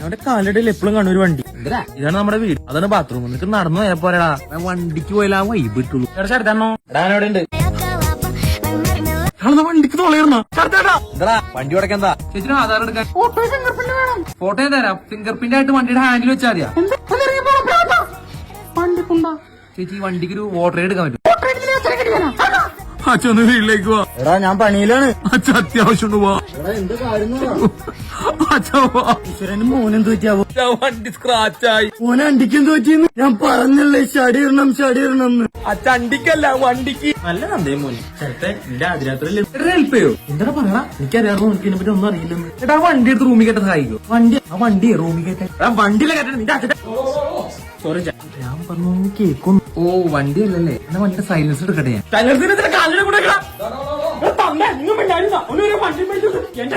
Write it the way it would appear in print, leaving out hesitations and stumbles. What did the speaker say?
അവന്റെ കാലടിയിൽ എപ്പോഴും കാണും ഒരു വണ്ടി. ഇതാണ് നമ്മുടെ വീട്, അതാണ് ബാത്റൂം. നിനക്ക് നടന്നു പോയാ പോരാടാ, വണ്ടിക്ക് പോയാലും ആ വൈബ് ഇട്ടുള്ളൂ. ചേട്ടാണോ അവിടെ ഉണ്ട് വണ്ടിക്ക് തോളയിരുന്നോ? വണ്ടി ഉടക്കെന്താ ചേച്ചി? ആധാർ എടുക്കാൻ ഫോട്ടോ ഫിംഗർ പ്രിന്റ് വേണം. ഫോട്ടോ ഞാൻ തരാം. ഫിംഗർ പ്രിന്റ് ആയിട്ട് വണ്ടിയുടെ ഹാൻഡിൽ വെച്ചാൽ മതിയാ. വണ്ടിക്കുണ്ടാ ചേച്ചി? വണ്ടിക്ക് ഒരു വോട്ടർ എടുക്കാൻ പറ്റും. അച്ഛന്ന് വീട്ടിലേക്ക് പോവാ. എടാ ഞാൻ പണിയിലാണ്. അച്ഛൻ അത്യാവശ്യം പോവാ. എന്ത് കാര്യം അച്ഛന് മോനെന്ത് പറ്റിയാവോ? വണ്ടി സ്ക്രാച്ചായി. മോനെ അണ്ടിക്കെന്ത് പറ്റിയെന്ന് ഞാൻ പറഞ്ഞല്ലേ, ചടിയിടണം ചടിയിടണം. അച്ഛൻ അണ്ടിക്കല്ല വണ്ടിക്ക്. നല്ല നന്ദയും മോനെ. ചേട്ടൻ എന്റെ ആദ്യരാത്രി ഹെൽപ്പ് ചെയ്യോ? എന്താ പറയണ? എനിക്കറിയാമോ, എനിക്കിനെ പറ്റി ഒന്നും അറിയില്ലെന്ന്. എടാ വണ്ടി എടുത്ത് റൂമിൽ കെട്ടാൻ സഹായിക്കോ? വണ്ടി റൂമിൽ കെട്ടാൻ വണ്ടിയിലെ കെട്ടണം. നിന്റെ അച്ഛൻ സോറി ഞാൻ പറഞ്ഞു കേൾക്കുന്നു. ഓ വണ്ടി അല്ലല്ലേ, എന്നാ വണ്ടിയുടെ സൈലൻസർ എടുക്കട്ടെ ഞാൻ. സൈലൻസർ കാലിനെ കൂടെ